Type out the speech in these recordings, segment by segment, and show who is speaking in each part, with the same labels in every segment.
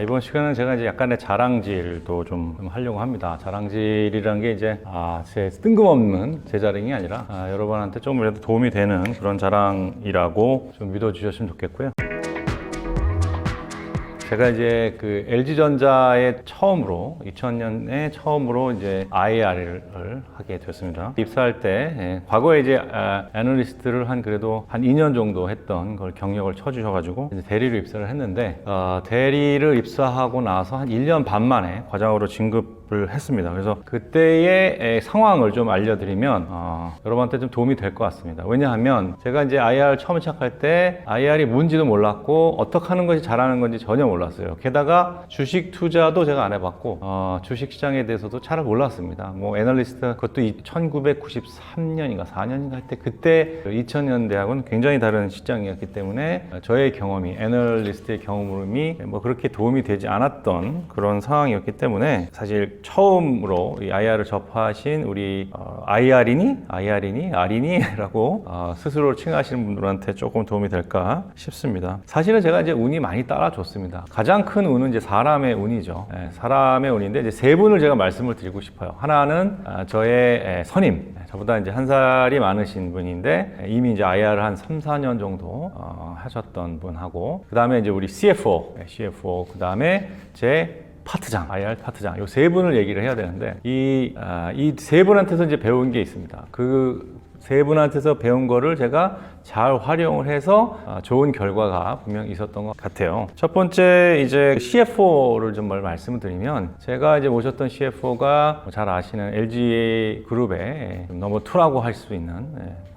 Speaker 1: 이번 시간은 제가 이제 약간의 자랑질도 좀 하려고 합니다. 자랑질이라는 게 이제 제 뜬금없는 제 자랑이 아니라 여러분한테 조금이라도 도움이 되는 그런 자랑이라고 좀 믿어주셨으면 좋겠고요. 제가 이제 그 LG전자에 처음으로 2000년에 처음으로 이제 IR을 하게 됐습니다. 입사할 때 과거에 이제 애널리스트를 그래도 한 2년 정도 했던 걸 경력을 쳐주셔가지고 이제 대리로 입사를 했는데 대리를 입사하고 나서 한 1년 반 만에 과장으로 진급을 했습니다. 그래서 그때의 상황을 좀 알려드리면 여러분한테 좀 도움이 될 것 같습니다. 왜냐하면 제가 이제 IR 처음 시작할 때 IR이 뭔지도 몰랐고 어떻게 하는 것이 잘하는 건지 전혀 몰랐어요. 게다가 주식 투자도 제가 안 해봤고 주식 시장에 대해서도 잘 몰랐습니다. 뭐 애널리스트 그것도 1993년인가 4년인가 할 때 그때 2000년대하고는 굉장히 다른 시장이었기 때문에 저의 경험이 애널리스트의 경험이 뭐 그렇게 도움이 되지 않았던 그런 상황이었기 때문에 사실 처음으로 이 IR을 접하신 우리 R이니? 라고 스스로 칭하시는 분들한테 조금 도움이 될까 싶습니다. 사실은 제가 이제 운이 많이 따라줬습니다. 가장 큰 운은 이제 사람의 운이죠. 사람의 운인데 이제 세 분을 제가 말씀을 드리고 싶어요. 하나는 저의 선임, 저보다 이제 한 살이 많으신 분인데 이미 이제 IR을 한 3, 4년 정도 하셨던 분하고 그 다음에 이제 우리 CFO, 그 다음에 제 파트장, IR 파트장, 이 세 분을 얘기를 해야 되는데 이 세 분한테서 이제 배운 게 있습니다. 그 세 분한테서 배운 거를 제가 잘 활용을 해서 좋은 결과가 분명히 있었던 것 같아요. 첫 번째 이제 CFO를 좀 말씀을 드리면 제가 이제 모셨던 CFO가 잘 아시는 LG 그룹의 넘버 2라고 할 수 있는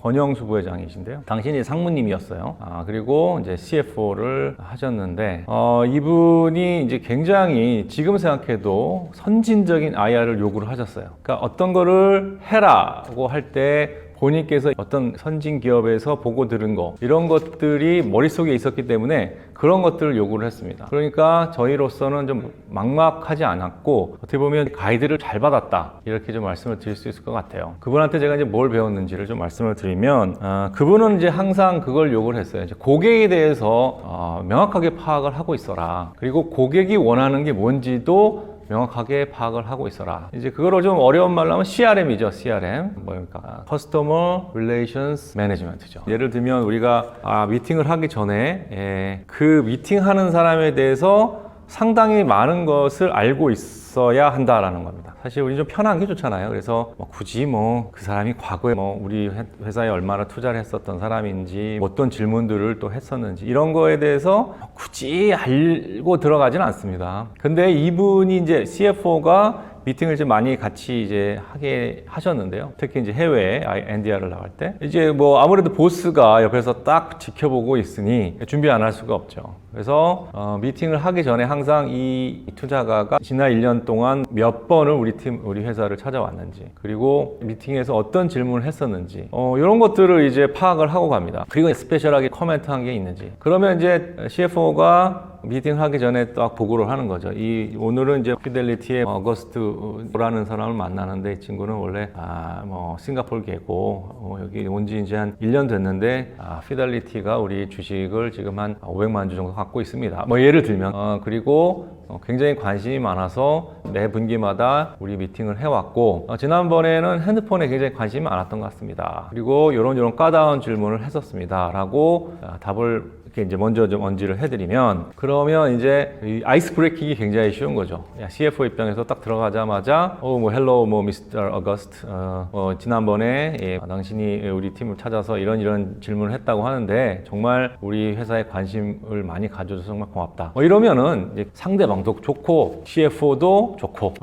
Speaker 1: 권영수 부회장이신데요. 당신이 상무님이었어요. 그리고 이제 CFO를 하셨는데 이분이 이제 굉장히 지금 생각해도 선진적인 IR을 요구를 하셨어요. 그러니까 어떤 거를 해라고 할 때 본인께서 어떤 선진 기업에서 보고 들은 거 이런 것들이 머릿속에 있었기 때문에 그런 것들을 요구를 했습니다. 그러니까 저희로서는 좀 막막하지 않았고 어떻게 보면 가이드를 잘 받았다 이렇게 좀 말씀을 드릴 수 있을 것 같아요. 그분한테 제가 이제 뭘 배웠는지를 좀 말씀을 드리면 그분은 이제 항상 그걸 요구를 했어요. 이제 고객에 대해서 명확하게 파악을 하고 있어라. 그리고 고객이 원하는 게 뭔지도 명확하게 파악을 하고 있어라. 이제 그거를 좀 어려운 말로 하면 CRM이죠. CRM. 뭐니까 Customer Relations Management죠. 예를 들면 우리가 미팅을 하기 전에 그 미팅하는 사람에 대해서 상당히 많은 것을 알고 있어야 한다라는 겁니다. 사실 우리 좀 편한 게 좋잖아요. 그래서 굳이 그 사람이 과거에 우리 회사에 얼마나 투자를 했었던 사람인지 어떤 질문들을 또 했었는지 이런 거에 대해서 굳이 알고 들어가지는 않습니다. 근데 이분이 이제 CFO가 미팅을 좀 많이 같이 이제 하게 하셨는데요. 특히 이제 해외에 NDR을 나갈 때 이제 아무래도 보스가 옆에서 딱 지켜보고 있으니 준비 안 할 수가 없죠. 그래서 미팅을 하기 전에 항상 이 투자가가 지난 1년 동안 몇 번을 우리 회사를 찾아왔는지 그리고 미팅에서 어떤 질문을 했었는지 이런 것들을 이제 파악을 하고 갑니다. 그리고 스페셜하게 코멘트한 게 있는지 그러면 이제 CFO가 미팅을 하기 전에 딱 보고를 하는 거죠. 오늘은 이제 피델리티의 어거스트라는 사람을 만나는데 이 친구는 원래 싱가포르 계고 여기 온 지 이제 한 1년 됐는데 피델리티가 우리 주식을 지금 한 500만 주 정도 갖고 있습니다. 예를 들면 그리고 굉장히 관심이 많아서 매 분기마다 우리 미팅을 해왔고 지난번에는 핸드폰에 굉장히 관심이 많았던 것 같습니다. 그리고 이런 까다로운 질문을 했었습니다. 라고 답을 이렇게 이제 먼저 좀 언지를 해드리면 그러면 이제 이 아이스 브레이킹이 굉장히 쉬운 거죠. CFO 입장에서 딱 들어가자마자 헬로 미스터 어거스트 지난번에 당신이 우리 팀을 찾아서 이런 질문을 했다고 하는데 정말 우리 회사에 관심을 많이 가져줘서 정말 고맙다. 이러면은 이제 상대방도 좋고 CFO도 좋고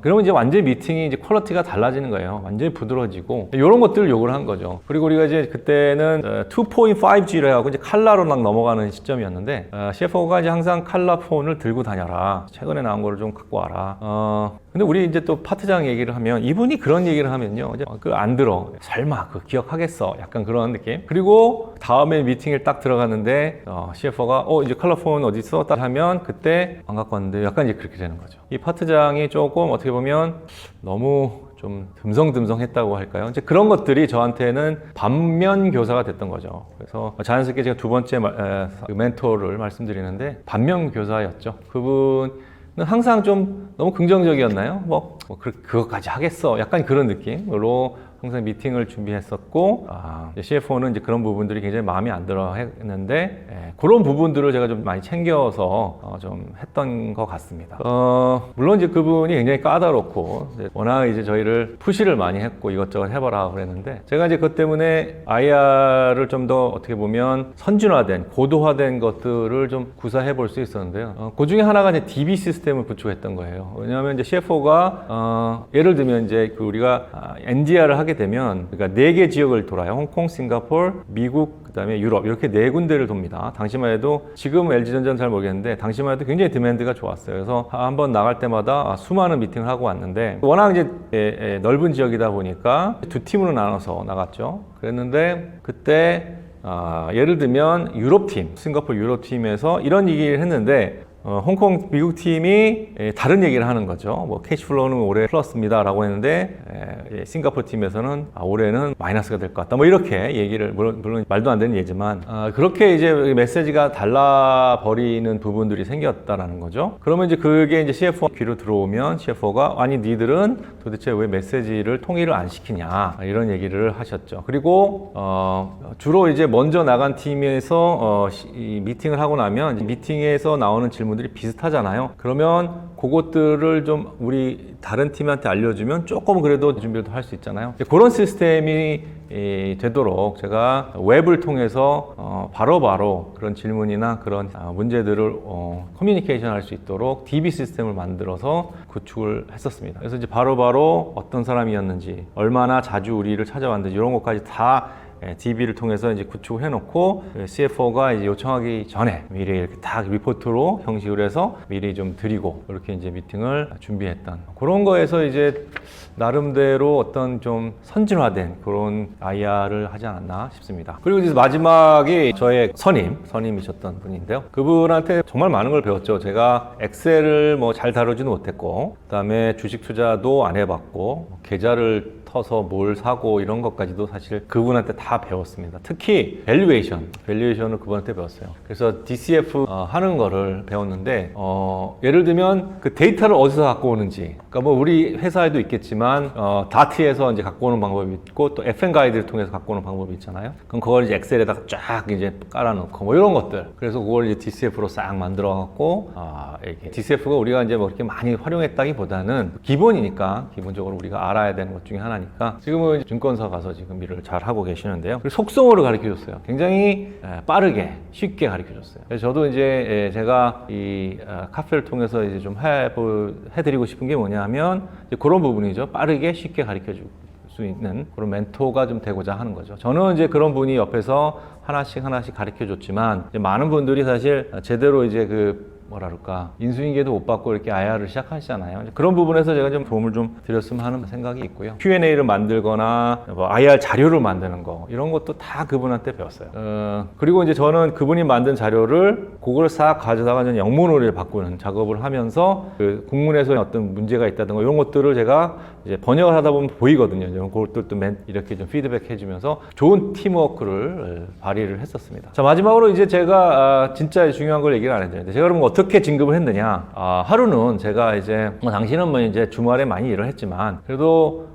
Speaker 1: 그러면 이제 완전히 미팅이 이제 퀄리티가 달라지는 거예요. 완전히 부드러워지고 이런 것들을 요구를 한 거죠. 그리고 우리가 이제 그때는 2.5G를 해갖고 이제 칼라로 막 넘어가는 시점이었는데 CFO가 이제 항상 칼라 폰을 들고 다녀라. 최근에 나온 거를 좀 갖고 와라. 근데 우리 이제 또 파트장 얘기를 하면 이분이 그런 얘기를 하면요. 안 들어. 설마 기억하겠어. 약간 그런 느낌. 그리고 다음에 미팅에 딱 들어갔는데 CFO가 이제 칼라 폰 어디 있어? 딱 하면 그때 안 갖고 왔는데 약간 이제 그렇게 되는 거죠. 이 파트장이 조금 어떻게 보면 너무 좀 듬성듬성했다고 할까요? 이제 그런 것들이 저한테는 반면 교사가 됐던 거죠. 그래서 자연스럽게 제가 두 번째 그 멘토를 말씀드리는데 반면 교사였죠. 그분은 항상 좀 너무 긍정적이었나요? 그거까지 하겠어. 약간 그런 느낌으로 항상 미팅을 준비했었고, CFO는 이제 그런 부분들이 굉장히 마음에 안 들어 했는데, 그런 부분들을 제가 좀 많이 챙겨서 좀 했던 것 같습니다. 물론 이제 그분이 굉장히 까다롭고, 워낙 이제 저희를 푸시를 많이 했고, 이것저것 해봐라 그랬는데, 제가 이제 그것 때문에 IR을 좀 더 어떻게 보면 선진화된, 고도화된 것들을 좀 구사해 볼 수 있었는데요. 그 중에 하나가 이제 DB 시스템을 구축했던 거예요. 왜냐하면 이제 CFO가, 예를 들면 이제 우리가 NDR을 하게 되면, 그러니까 4개 지역을 돌아요. 홍콩, 싱가포르, 미국, 그다음에 유럽 이렇게 4군데를 돕니다. 당시만 해도 지금 LG전자는 잘 모르겠는데 당시만 해도 굉장히 디맨드가 좋았어요. 그래서 한번 나갈 때마다 수많은 미팅을 하고 왔는데 워낙 이제 넓은 지역이다 보니까 두 팀으로 나눠서 나갔죠. 그랬는데 그때 예를 들면 유럽팀, 싱가포르 유럽팀에서 이런 얘기를 했는데 홍콩 미국 팀이 다른 얘기를 하는 거죠. 뭐 캐시플로우는 올해 플러스입니다 라고 했는데 싱가포르 팀에서는 올해는 마이너스가 될 것 같다 뭐 이렇게 얘기를 물론 말도 안 되는 얘기지만 그렇게 이제 메시지가 달라 버리는 부분들이 생겼다라는 거죠. 그러면 이제 그게 이제 CFO 귀로 들어오면 CFO가 아니 니들은 도대체 왜 메시지를 통일을 안 시키냐 이런 얘기를 하셨죠. 그리고 주로 이제 먼저 나간 팀에서 이 미팅을 하고 나면 미팅에서 나오는 질문들이 비슷하잖아요. 그러면 그것들을 좀 우리 다른 팀한테 알려주면 조금 그래도 준비를 할 수 있잖아요. 그런 시스템이 되도록 제가 웹을 통해서 바로바로 그런 질문이나 그런 문제들을 커뮤니케이션 할 수 있도록 DB 시스템을 만들어서 구축을 했었습니다. 그래서 이제 바로바로 어떤 사람이었는지, 얼마나 자주 우리를 찾아왔는지 이런 것까지 다 DB를 통해서 이제 구축을 해놓고 CFO가 이제 요청하기 전에 미리 이렇게 딱 리포트로 형식으로 해서 미리 좀 드리고 이렇게 이제 미팅을 준비했던 그런 거에서 이제 나름대로 어떤 좀 선진화된 그런 IR을 하지 않았나 싶습니다. 그리고 이제 마지막이 저의 선임이셨던 분인데요. 그분한테 정말 많은 걸 배웠죠. 제가 엑셀을 뭐 잘 다루지는 못했고, 그다음에 주식 투자도 안 해봤고, 계좌를 터서 뭘 사고 이런 것까지도 사실 그분한테 다 배웠습니다. 특히 밸류에이션을 그분한테 배웠어요. 그래서 DCF 하는 거를 배웠는데 예를 들면 그 데이터를 어디서 갖고 오는지, 그러니까 뭐 우리 회사에도 있겠지만 다트에서 이제 갖고 오는 방법이 있고 또 FN 가이드를 통해서 갖고 오는 방법이 있잖아요. 그럼 그걸 이제 엑셀에다가 쫙 이제 깔아놓고 뭐 이런 것들. 그래서 그걸 이제 DCF로 싹 만들어 갖고 이렇게 DCF가 우리가 이제 뭐 이렇게 많이 활용했다기보다는 기본이니까 기본적으로 우리가 알아야 되는 것 중에 하나니까 지금은 증권사 가서 지금 일을 잘 하고 계시는데요. 그리고 속성어를 가르쳐 줬어요. 굉장히 빠르게 쉽게 가르쳐 줬어요. 그래서 저도 이제 제가 이 카페를 통해서 이제 좀 해드리고 싶은 게 뭐냐면 이제 그런 부분이죠. 빠르게 쉽게 가르쳐 줄 수 있는 그런 멘토가 좀 되고자 하는 거죠. 저는 이제 그런 분이 옆에서 하나씩 가르쳐 줬지만 많은 분들이 사실 제대로 이제 인수인계도 못 받고 이렇게 IR을 시작하시잖아요. 그런 부분에서 제가 좀 도움을 좀 드렸으면 하는 생각이 있고요. Q&A를 만들거나 뭐 IR 자료를 만드는 거 이런 것도 다 그분한테 배웠어요. 그리고 이제 저는 그분이 만든 자료를 그걸 싹 가져다가 영문으로 바꾸는 작업을 하면서 그 국문에서 어떤 문제가 있다든가 이런 것들을 제가 이제 번역을 하다 보면 보이거든요. 그것도 또 이렇게 좀 피드백 해주면서 좋은 팀워크를 발휘를 했었습니다. 자, 마지막으로 이제 제가 진짜 중요한 걸 얘기를 안 했는데 제가 그러면 어떻게 진급을 했느냐? 하루는 제가 이제 당신은 뭐 이제 주말에 많이 일을 했지만 그래도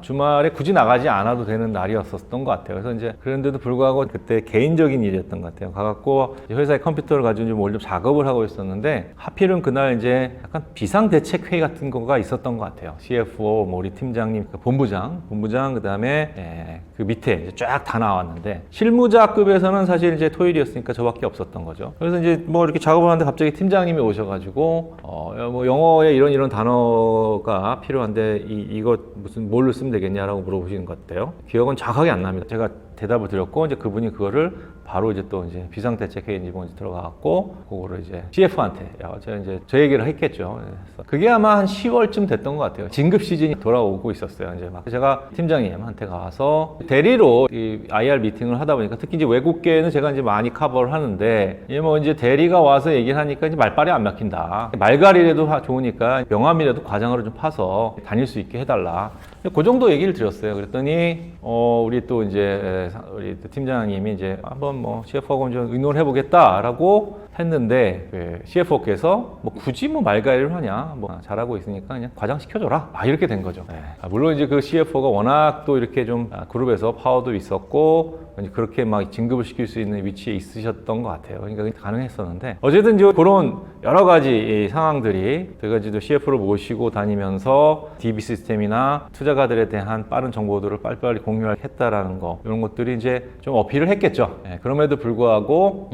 Speaker 1: 주말에 굳이 나가지 않아도 되는 날이었었던 것 같아요. 그래서 이제 그런데도 불구하고 그때 개인적인 일이었던 것 같아요. 가갖고 회사에 컴퓨터를 가지고 좀 작업을 하고 있었는데 하필은 그날 이제 약간 비상대책회의 같은 거가 있었던 것 같아요. CFO, 뭐 우리 팀장님, 본부장 그다음에 그 밑에 쫙 다 나왔는데 실무자급에서는 사실 이제 토요일이었으니까 저밖에 없었던 거죠. 그래서 이제 뭐 이렇게 작업을 하는데 갑자기 팀장님이 오셔가지고 뭐 영어에 이런 단어가 필요한데 이거 무슨 뭘로 쓰면 되겠냐라고 물어보시는 것 같아요. 기억은 정확하게 안 납니다. 제가 대답을 드렸고 이제 그분이 그거를 바로 이제 또 이제 비상대책회의 일본에 들어가갖고 그거를 이제 CF한테 제가 이제 저 얘기를 했겠죠. 그래서 그게 아마 한 10월쯤 됐던 것 같아요. 진급 시즌이 돌아오고 있었어요. 이제 막 제가 팀장님한테 가서 대리로 이 IR 미팅을 하다 보니까 특히 이제 외국계는 제가 이제 많이 커버를 하는데 뭐 이제 대리가 와서 얘기를 하니까 이제 말빨이 안 막힌다. 말갈이라도 좋으니까 명함이라도 과장으로 좀 파서 다닐 수 있게 해달라. 그 정도 얘기를 드렸어요. 그랬더니 우리 또 이제 우리 또 팀장님이 이제 한번 뭐 CFO하고 좀 의논을 해보겠다라고 했는데 그 CFO께서 뭐 굳이 뭐 말가이를 하냐, 뭐 잘하고 있으니까 그냥 과장 시켜줘라, 이렇게 된 거죠. 네. 물론 이제 그 CFO가 워낙 또 이렇게 좀 그룹에서 파워도 있었고 그렇게 막 진급을 시킬 수 있는 위치에 있으셨던 것 같아요. 그러니까 가능했었는데 어쨌든 이제 그런 여러 가지 상황들이 제가 이제 CFO를 모시고 다니면서 DB 시스템이나 투자가들에 대한 빠른 정보들을 빨리빨리 공유했다라는 거, 이런 것들이 이제 좀 어필을 했겠죠. 네. 그럼에도 불구하고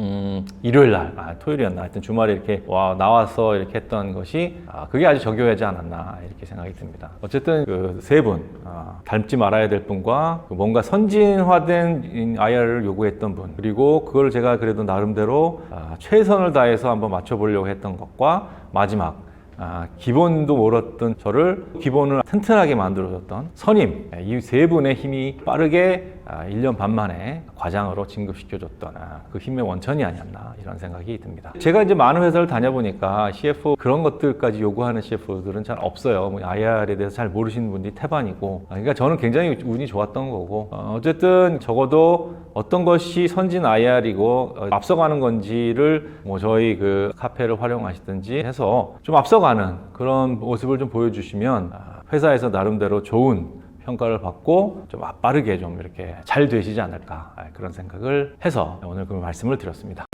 Speaker 1: 일요일 날, 토요일이었나 하여튼 주말에 이렇게 나와서 이렇게 했던 것이 그게 아주 적요하지 않았나 이렇게 생각이 듭니다. 어쨌든 그 세 분, 닮지 말아야 될 분과 뭔가 선진화된 IR을 요구했던 분, 그리고 그걸 제가 그래도 나름대로 최선을 다해서 한번 맞춰보려고 했던 것과 마지막 기본도 몰랐던 저를 기본을 튼튼하게 만들어줬던 선임, 이 세 분의 힘이 빠르게 1년 반 만에 과장으로 진급시켜줬던 그 힘의 원천이 아니었나 이런 생각이 듭니다. 제가 이제 많은 회사를 다녀보니까 CFO 그런 것들까지 요구하는 CFO들은 잘 없어요. 뭐 IR에 대해서 잘 모르시는 분들이 태반이고, 그러니까 저는 굉장히 운이 좋았던 거고, 어쨌든 적어도 어떤 것이 선진 IR이고 앞서가는 건지를 뭐 저희 그 카페를 활용하시든지 해서 좀 앞서가는 그런 모습을 좀 보여주시면 회사에서 나름대로 좋은 평가를 받고 좀 빠르게 좀 이렇게 잘 되시지 않을까, 그런 생각을 해서 오늘 그 말씀을 드렸습니다.